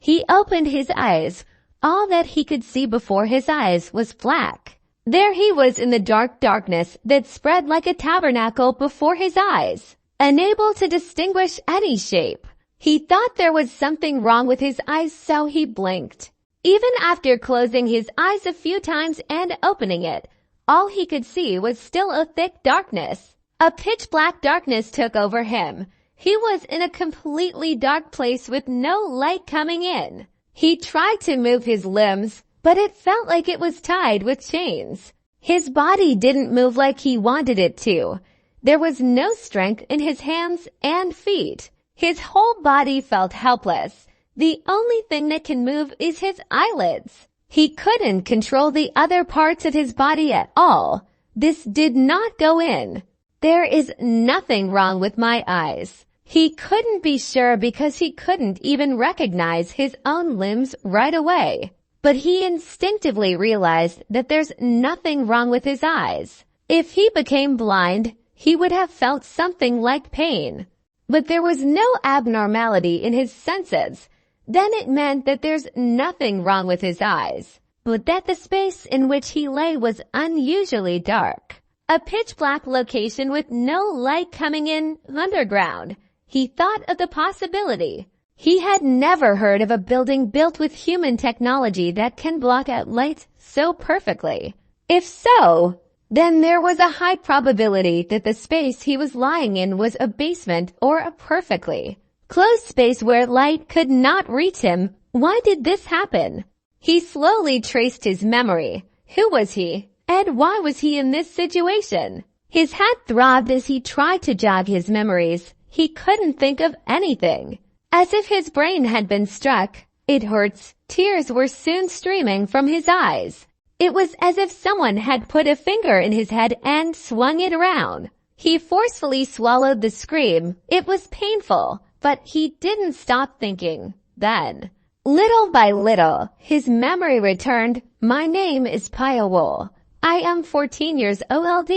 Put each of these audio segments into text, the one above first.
He opened his eyes. All that he could see before his eyes was black. There he was in the darkness that spread like a tabernacle before his eyes, unable to distinguish any shape. He thought there was something wrong with his eyes, so he blinked. Even after closing his eyes a few times and opening it, all he could see was still a thick darkness. A pitch-black darkness took over him. He was in a completely dark place with no light coming in. He tried to move his limbs, but it felt like it was tied with chains. His body didn't move like he wanted it to. There was no strength in his hands and feet. His whole body felt helpless. The only thing that can move is his eyelids. He couldn't control the other parts of his body at all. This did not go in. There is nothing wrong with my eyes. He couldn't be sure because he couldn't even recognize his own limbs right away. But he instinctively realized that there's nothing wrong with his eyes. If he became blind, he would have felt something like pain. But there was no abnormality in his senses. Then it meant that there's nothing wrong with his eyes, but that the space in which he lay was unusually dark. A pitch-black location with no light coming in underground. He thought of the possibility. He had never heard of a building built with human technology that can block out light so perfectly. If so, then there was a high probability that the space he was lying in was a basement or a perfectly closed space where light could not reach him. Why did this happen? He slowly traced his memory. Who was he? And why was he in this situation? His head throbbed as he tried to jog his memories. He couldn't think of anything. As if his brain had been struck. It hurts. Tears were soon streaming from his eyes. It was as if someone had put a finger in his head and swung it around. He forcefully swallowed the scream. It was painful. But he didn't stop thinking. Then, little by little, his memory returned. My name is Pyawol. I am 14 years old.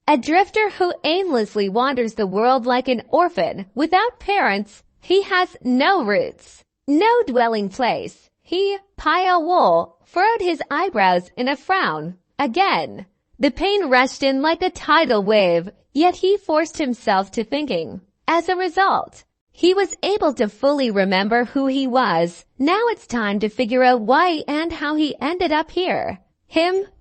A drifter who aimlessly wanders the world like an orphan, without parents. He has no roots, no dwelling place. He, Pyawol, furrowed his eyebrows in a frown. Again, the pain rushed in like a tidal wave, yet he forced himself to thinking. As a result, he was able to fully remember who he was. Now it's time to figure out why and how he ended up here.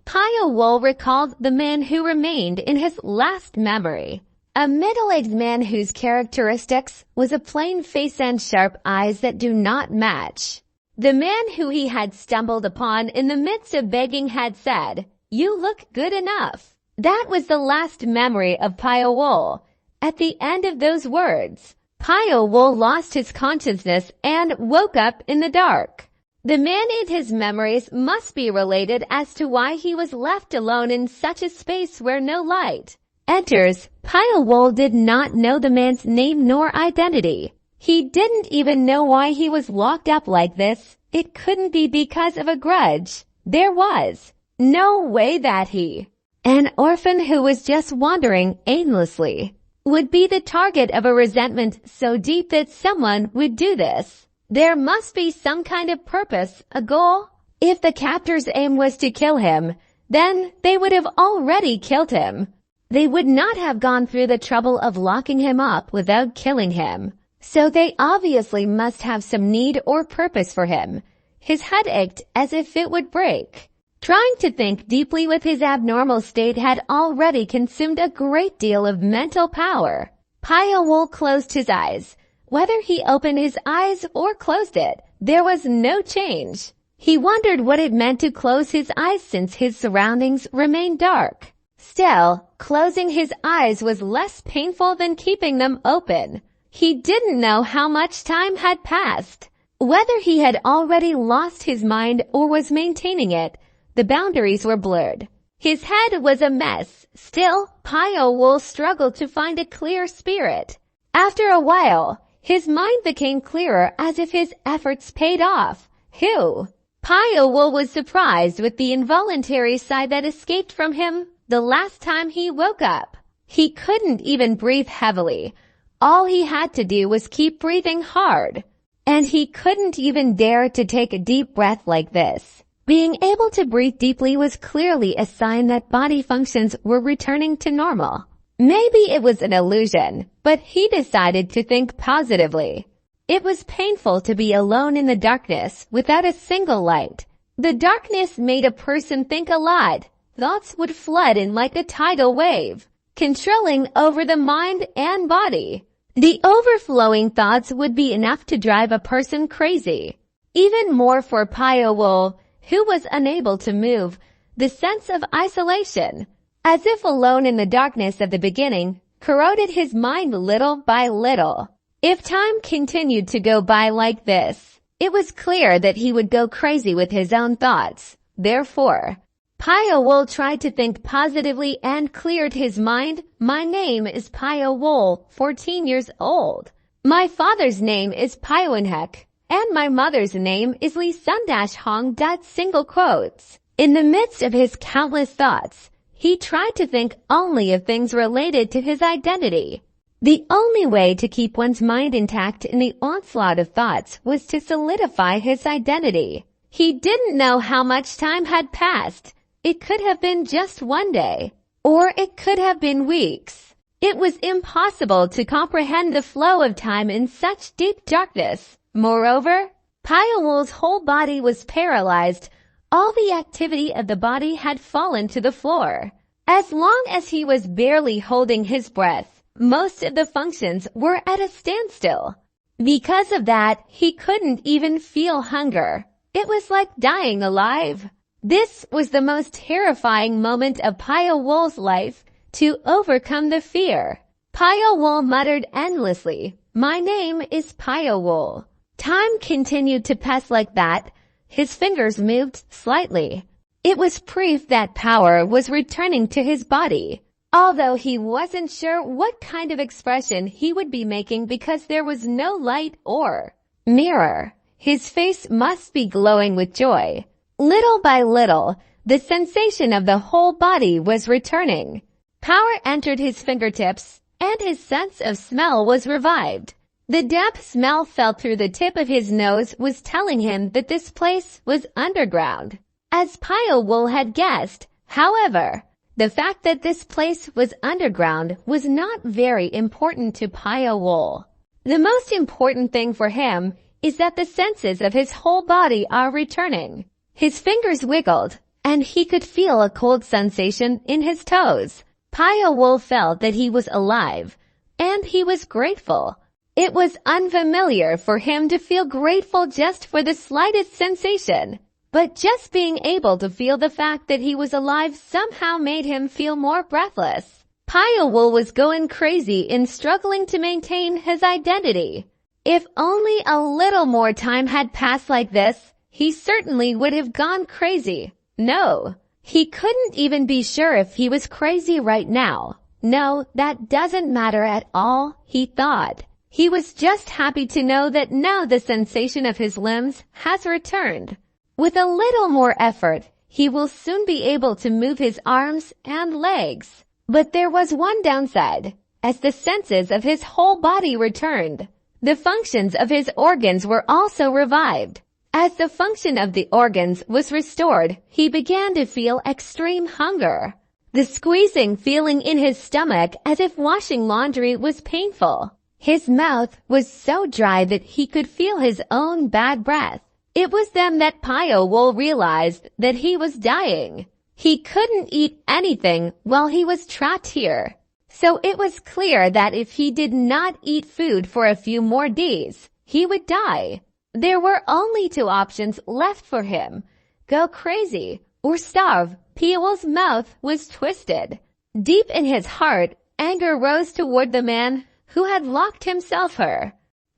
Pyawol recalled the man who remained in his last memory. A middle-aged man whose characteristics was a plain face and sharp eyes that do not match. The man who he had stumbled upon in the midst of begging had said, "You look good enough." That was the last memory of Pyawol. At the end of those words, Pyawol lost his consciousness and woke up in the dark. The man in his memories must be related as to why he was left alone in such a space where no light enters. Pyawol did not know the man's name nor identity. He didn't even know why he was locked up like this. It couldn't be because of a grudge. There was no way that he, an orphan who was just wandering aimlessly, would be the target of a resentment so deep that someone would do this. There must be some kind of purpose, a goal. If the captor's aim was to kill him, then they would have already killed him. They would not have gone through the trouble of locking him up without killing him. So they obviously must have some need or purpose for him. His head ached as if it would break. Trying to think deeply with his abnormal state had already consumed a great deal of mental power. Pyawol closed his eyes. Whether he opened his eyes or closed it, there was no change. He wondered what it meant to close his eyes since his surroundings remained dark. Still, closing his eyes was less painful than keeping them open. He didn't know how much time had passed. Whether he had already lost his mind or was maintaining it, the boundaries were blurred. His head was a mess. Still, Pyawol struggled to find a clear spirit. After a while, his mind became clearer as if his efforts paid off. Pyawol was surprised with the involuntary sigh that escaped from him the last time he woke up. He couldn't even breathe heavily. All he had to do was keep breathing hard. And he couldn't even dare to take a deep breath like this. Being able to breathe deeply was clearly a sign that body functions were returning to normal. Maybe it was an illusion, but he decided to think positively. It was painful to be alone in the darkness without a single light. The darkness made a person think a lot. Thoughts would flood in like a tidal wave, controlling over the mind and body. The overflowing thoughts would be enough to drive a person crazy. Even more for Payo, who was unable to move, the sense of isolation, as if alone in the darkness of the beginning, corroded his mind little by little. If time continued to go by like this, it was clear that he would go crazy with his own thoughts. Therefore, Payo tried to think positively and cleared his mind. My name is Payo, 14 years old. My father's name is Payoinhek, and my mother's name is Lee Sun-Hong. Single quotes. In the midst of his countless thoughts, he tried to think only of things related to his identity. The only way to keep one's mind intact in the onslaught of thoughts was to solidify his identity. He didn't know how much time had passed. It could have been just one day, or it could have been weeks. It was impossible to comprehend the flow of time in such deep darkness. Moreover, Payo's whole body was paralyzed. All the activity of the body had fallen to the floor. As long as he was barely holding his breath, most of the functions were at a standstill. Because of that, he couldn't even feel hunger. It was like dying alive. This was the most terrifying moment of Payo's life. To overcome the fear, Payo muttered endlessly, "My name is Payo." Time continued to pass like that. His fingers moved slightly. It was proof that power was returning to his body. Although he wasn't sure what kind of expression he would be making because there was no light or mirror, his face must be glowing with joy. Little by little, the sensation of the whole body was returning. Power entered his fingertips, and his sense of smell was revived. The damp smell felt through the tip of his nose was telling him that this place was underground. As Payo had guessed, however, the fact that this place was underground was not very important to Payo. The most important thing for him is that the senses of his whole body are returning. His fingers wiggled, and he could feel a cold sensation in his toes. Payo felt that he was alive, and he was grateful. It was unfamiliar for him to feel grateful just for the slightest sensation. But just being able to feel the fact that he was alive somehow made him feel more breathless. Payo was going crazy in struggling to maintain his identity. If only a little more time had passed like this, he certainly would have gone crazy. No, he couldn't even be sure if he was crazy right now. No, that doesn't matter at all, he thought. He was just happy to know that now the sensation of his limbs has returned. With a little more effort, he will soon be able to move his arms and legs. But there was one downside. As the senses of his whole body returned, the functions of his organs were also revived. As the function of the organs was restored, he began to feel extreme hunger. The squeezing feeling in his stomach as if washing laundry was painful. His mouth was so dry that he could feel his own bad breath. It was then that Payo realized that he was dying. He couldn't eat anything while he was trapped here. So it was clear that if he did not eat food for a few more days, he would die. There were only two options left for him: go crazy or starve. Payo's mouth was twisted. Deep in his heart, anger rose toward the man who had locked himself here.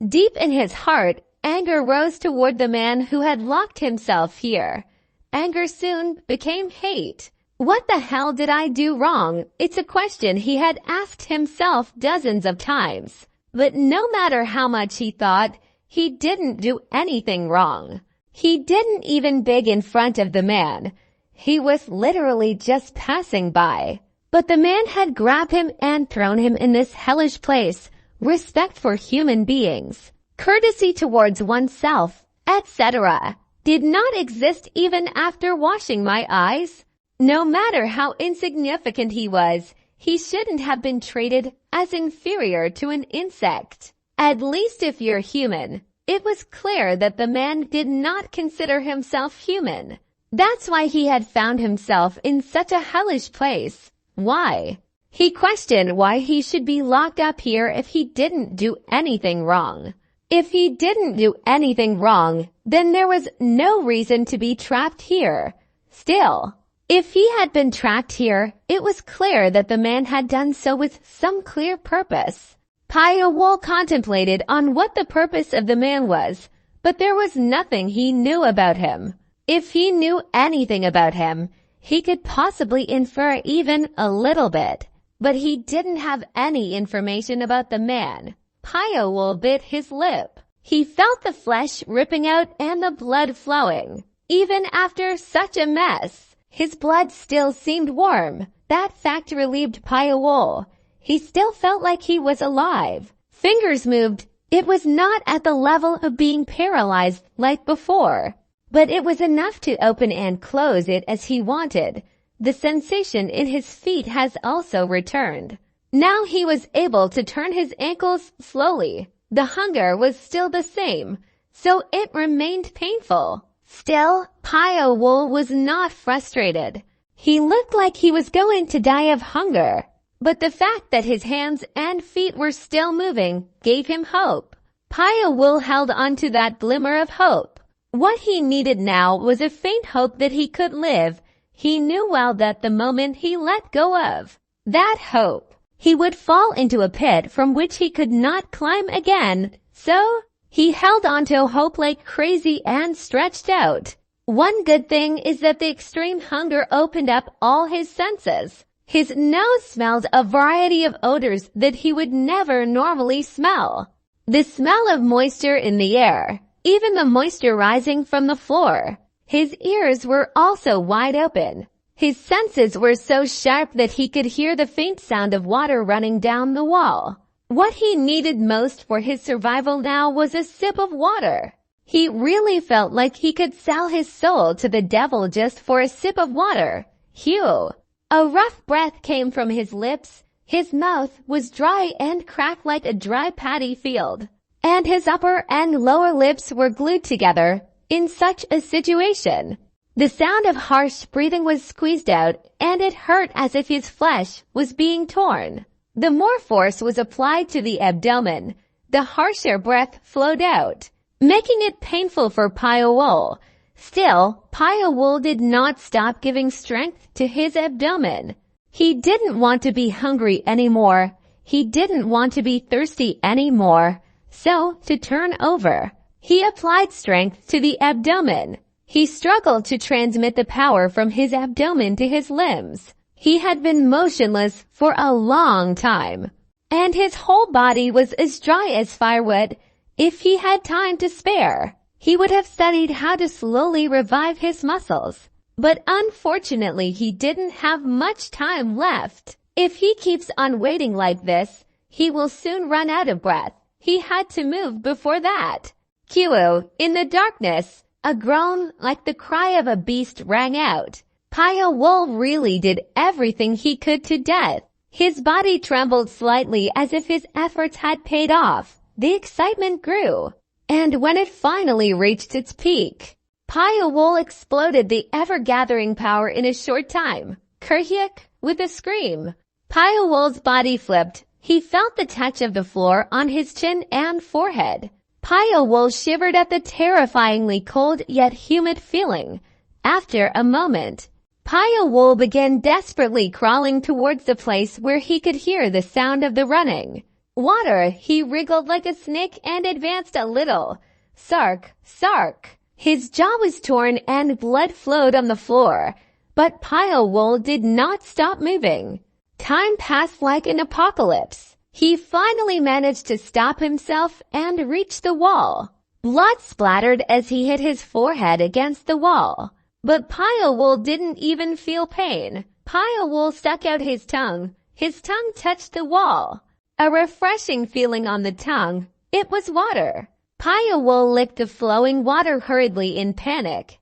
Deep in his heart, anger rose toward the man who had locked himself here. Anger soon became hate. What the hell did I do wrong? It's a question he had asked himself dozens of times. But no matter how much he thought, he didn't do anything wrong. He didn't even beg in front of the man. He was literally just passing by. But the man had grabbed him and thrown him in this hellish place. Respect for human beings. courtesy towards oneself, etc., did not exist even after washing my eyes. No matter how insignificant he was, he shouldn't have been treated as inferior to an insect. At least if you're human. It was clear that the man did not consider himself human. That's why he had found himself in such a hellish place. Why? He questioned why he should be locked up here if he didn't do anything wrong. If he didn't do anything wrong, then there was no reason to be trapped here. Still, if he had been trapped here, it was clear that the man had done so with some clear purpose. Kaito contemplated on what the purpose of the man was, but there was nothing he knew about him. If he knew anything about him, he could possibly infer even a little bit, but he didn't have any information about the man. Kaito bit his lip. He felt the flesh ripping out and the blood flowing. Even after such a mess, his blood still seemed warm. That fact relieved Kaito. He still felt like he was alive. Fingers moved. It was not at the level of being paralyzed like before, but it was enough to open and close it as he wanted. The sensation in his feet has also returned. Now he was able to turn his ankles slowly. The hunger was still the same, so it remained painful. Still, Kaito was not frustrated. He looked like he was going to die of hunger. But the fact that his hands and feet were still moving gave him hope. Kaito held on to that glimmer of hope. What he needed now was a faint hope that he could live. He knew well that the moment he let go of that hope, he would fall into a pit from which he could not climb again. So, he held on to hope like crazy and stretched out. One good thing is that the extreme hunger opened up all his senses. His nose smelled a variety of odors that he would never normally smell. The smell of moisture in the air, even the moisture rising from the floor. His ears were also wide open. His senses were so sharp that he could hear the faint sound of water running down the wall. What he needed most for his survival now was a sip of water. He really felt like he could sell his soul to the devil just for a sip of water. Phew! A rough breath came from his lips. His mouth was dry and cracked like a dry paddy field, and his upper and lower lips were glued together. In such a situation, the sound of harsh breathing was squeezed out, and it hurt as if his flesh was being torn. The more force was applied to the abdomen, the harsher breath flowed out, making it painful for Kaito. Still, Kaito did not stop giving strength to his abdomen. He didn't want to be hungry anymore. He didn't want to be thirsty anymore. So, to turn over, he applied strength to the abdomen. He struggled to transmit the power from his abdomen to his limbs. He had been motionless for a long time, and his whole body was as dry as firewood. If he had time to spare, he would have studied how to slowly revive his muscles. But unfortunately, he didn't have much time left. If he keeps on waiting like this, he will soon run out of breath. He had to move before that. Kaito, in the darkness, a groan like the cry of a beast rang out. Kaito really did everything he could to death. His body trembled slightly as if his efforts had paid off. The excitement grew, and when it finally reached its peak, Kaito exploded the ever-gathering power in a short time. Kerhyuk, with a scream. Kaito's body flipped. He felt the touch of the floor on his chin and forehead. Kaito shivered at the terrifyingly cold yet humid feeling. After a moment, Kaito began desperately crawling towards the place where he could hear the sound of the running water. He wriggled like a snake and advanced a little. Sark, Sark. His jaw was torn and blood flowed on the floor, but Kaito did not stop moving. Time passed like an apocalypse. He finally managed to stop himself and reach the wall. Blood splattered as he hit his forehead against the wall, but Kaito didn't even feel pain. Kaito stuck out his tongue. His tongue touched the wall. A refreshing feeling on the tongue. It was water. Payawol licked the flowing water hurriedly in panic.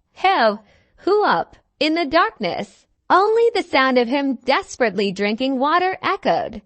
Who up? In the darkness. Only the sound of him desperately drinking water echoed.